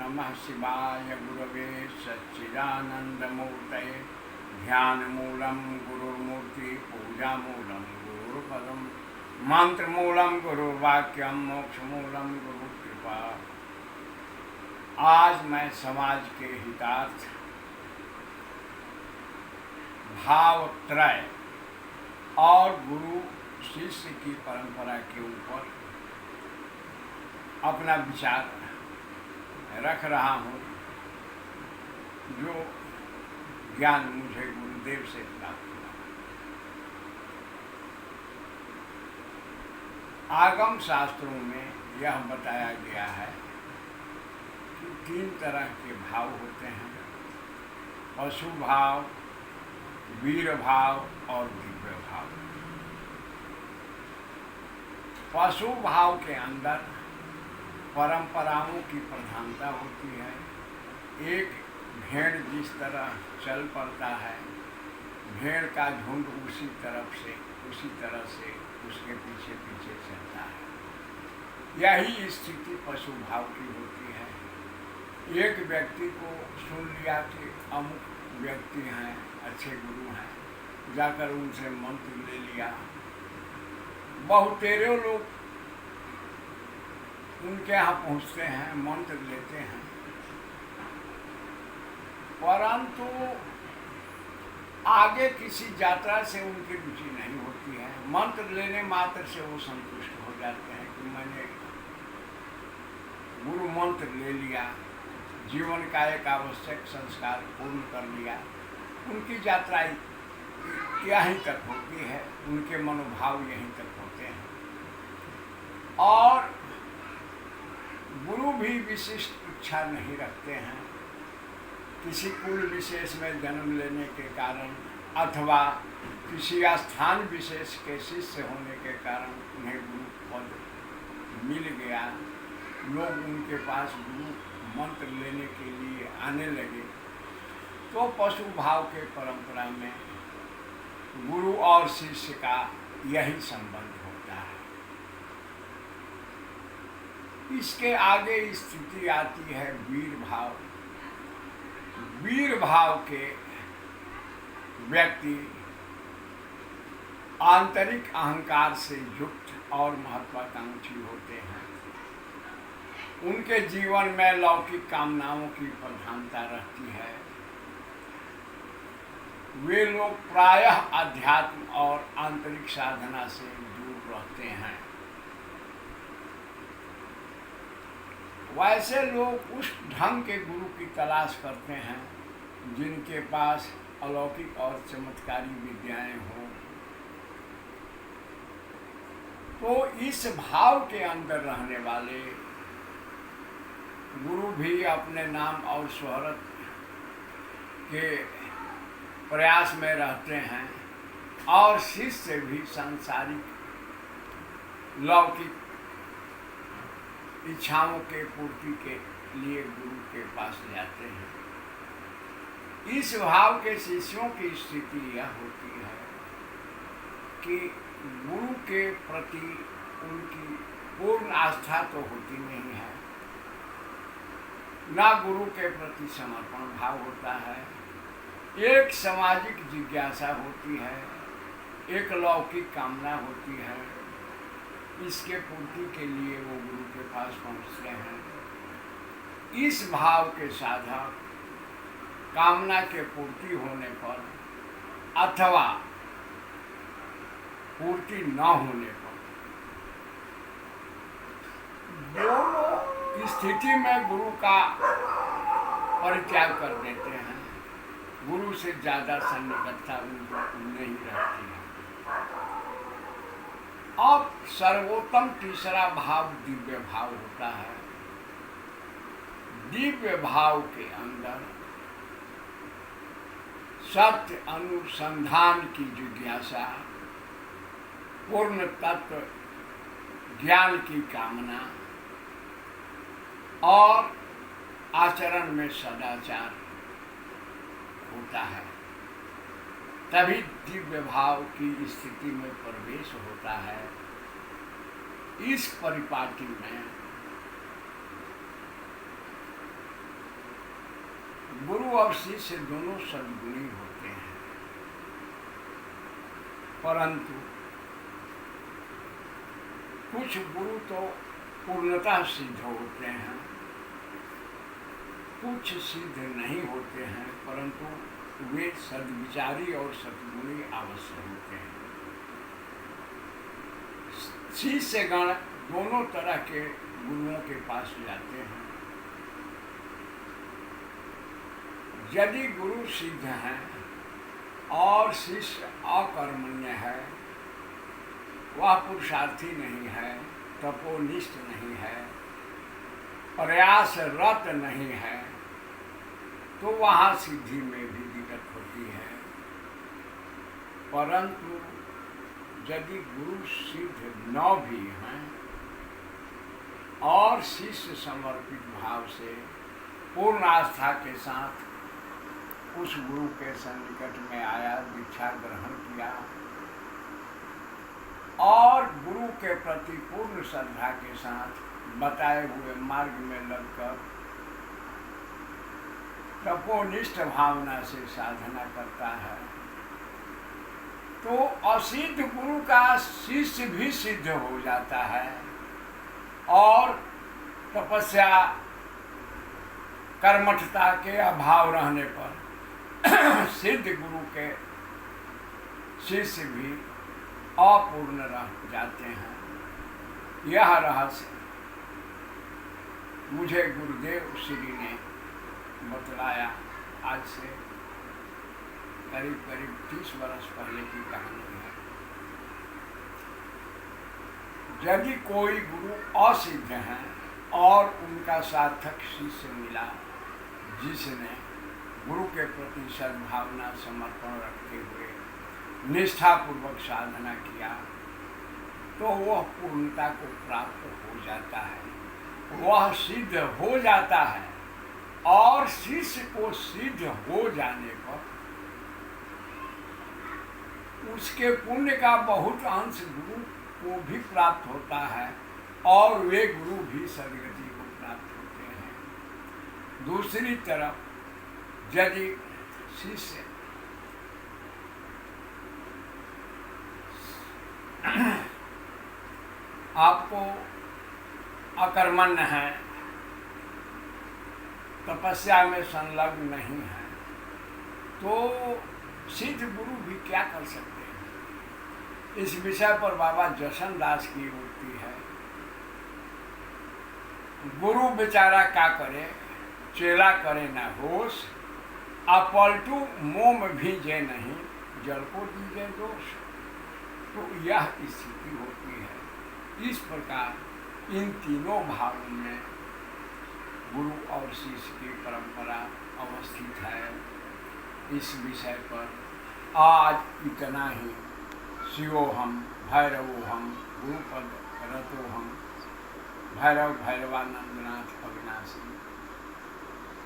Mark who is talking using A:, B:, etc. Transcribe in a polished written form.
A: नमः शिवाय गुरवे सच्चिदानन्दमूर्तये ध्यानमूलं गुरुर्मूर्ति पूजामूलं गुरुपदं मंत्रमूलं गुरुर्वाक्यम मोक्षमूलं गुरुकृपा। आज मैं समाज के हितार्थ भावत्रय और गुरु शिष्य की परंपरा के ऊपर अपना विचार रख रहा हूँ, जो ज्ञान मुझे गुरुदेव से प्राप्त हुआ। आगम शास्त्रों में यह बताया गया है कि 3 तरह के भाव होते हैं: पशु भाव, वीर भाव और दिव्य भाव। पशु भाव के अंदर परंपराओं की प्रधानता होती है। एक भेड़ जिस तरह चल पड़ता है, भेड़ का झुंड उसी तरह से उसके पीछे पीछे चलता है। यही स्थिति पशु भाव की होती है। एक व्यक्ति को सुन लिया कि अमुक व्यक्ति हैं, अच्छे गुरु हैं, जाकर उनसे मंत्र ले लिया। बहुतेरे लोग उनके यहाँ पहुँचते हैं, मंत्र लेते हैं, परंतु आगे किसी यात्रा से उनकी रुचि नहीं होती है। मंत्र लेने मात्र से वो संतुष्ट हो जाते हैं कि मैंने गुरु मंत्र ले लिया, जीवन का एक आवश्यक संस्कार पूर्ण कर लिया। उनकी यात्रा यहीं तक होती है, उनके मनोभाव यहीं तक होते हैं। और गुरु भी विशिष्ट इच्छा नहीं रखते हैं। किसी कुल विशेष में जन्म लेने के कारण अथवा किसी स्थान विशेष के शिष्य होने के कारण उन्हें गुरु पद मिल गया। लोग उनके पास गुरु मंत्र लेने के लिए आने लगे, तो पशु भाव के परंपरा में गुरु और शिष्य का यही संबंध होता है। इसके आगे स्थिति आती है वीर भाव। वीर भाव के व्यक्ति आंतरिक अहंकार से युक्त और महत्वाकांक्षी होते हैं। उनके जीवन में लौकिक कामनाओं की प्रधानता रहती है। वे लोग प्रायः अध्यात्म और आंतरिक साधना से दूर रहते हैं। वैसे लोग उस ढंग के गुरु की तलाश करते हैं जिनके पास अलौकिक और चमत्कारी विद्याएं हों। तो इस भाव के अंदर रहने वाले गुरु भी अपने नाम और शोहरत के प्रयास में रहते हैं, और शिष्य भी सांसारिक लौकिक इच्छाओं के पूर्ति के लिए गुरु के पास जाते हैं। इस भाव के शिष्यों की स्थिति यह होती है कि गुरु के प्रति उनकी पूर्ण आस्था तो होती नहीं है, ना गुरु के प्रति समर्पण भाव होता है। एक सामाजिक जिज्ञासा होती है, एक लौकिक कामना होती है। इसके पूर्ति के लिए वो गुरु के पास पहुँचते हैं। इस भाव के साधक कामना के पूर्ति होने पर अथवा पूर्ति न होने पर दोनों स्थिति में गुरु का परित्याग कर देते हैं। गुरु से ज़्यादा सन्निकटता उनको नहीं रहती है। अब सर्वोत्तम तीसरा भाव दिव्य भाव होता है। दिव्य भाव के अंदर सत्य अनुसंधान की जिज्ञासा, पूर्ण तत्व ज्ञान की कामना और आचरण में सदाचार होता है। तभी दिव्य भाव की स्थिति में प्रवेश होता है। इस परिपाटी में गुरु और शिष्य दोनों सद्गुणी होते हैं, परंतु कुछ गुरु तो पूर्णतः सिद्ध होते हैं, कुछ सिद्ध नहीं होते हैं, परंतु वे सद्विचारी और सद्गुणी अवश्य होते हैं। शिष्यगण दोनों तरह के गुरुओं के पास जाते हैं। यदि गुरु सिद्ध हैं और शिष्य अकर्मण्य है, वह पुरुषार्थी नहीं है, तपोनिष्ठ नहीं है, प्रयासरत नहीं है, तो वहाँ सिद्धि में भी दिक्कत होती है। परंतु यदि गुरु सिद्ध न भी हैं और शिष्य समर्पित भाव से पूर्ण आस्था के साथ उस गुरु के सन्निकट में आया, दीक्षा ग्रहण किया और गुरु के प्रति पूर्ण श्रद्धा के साथ बताए हुए मार्ग में लगकर तपोनिष्ठ भावना से साधना करता है, तो असिद्ध गुरु का शिष्य भी सिद्ध हो जाता है और तपस्या कर्मठता के अभाव रहने पर सिद्ध गुरु के शिष्य भी अपूर्ण रह जाते हैं। यह रहस्य मुझे गुरुदेव श्री ने बतलाया। आज से करीब 30 वर्ष पहले की कहानी है। यदि कोई गुरु असिद्ध हैं और उनका सार्थक शिष्य मिला जिसने गुरु के प्रति सद्भावना समर्पण रखते हुए निष्ठापूर्वक साधना किया, तो वह पूर्णता को प्राप्त हो जाता है, वह सिद्ध हो जाता है और शिष्य को सिद्ध हो जाने पर उसके पुण्य का बहुत अंश गुरु को भी प्राप्त होता है और वे गुरु भी सद्गति को प्राप्त होते हैं। दूसरी तरफ यदि शिष्य आपको अकर्मण्य है, तपस्या में संलग्न नहीं है, तो सिद्ध गुरु भी क्या कर सकते हैं। इस विषय पर बाबा जशन दास की उक्ति है, गुरु बेचारा क्या करे, चेला करे न होश, अपलटू मोम भीजे नहीं, जल को दीजे दोष। तो यह स्थिति होती है। इस प्रकार इन तीनों भावों में गुरु और शिष्य की परंपरा अवस्थित है। इस विषय पर आज इतना ही। शिवोहम भैरवोहम गुरुपद रतोहम, भैरव भैरवानंदनाथ अविनाशी।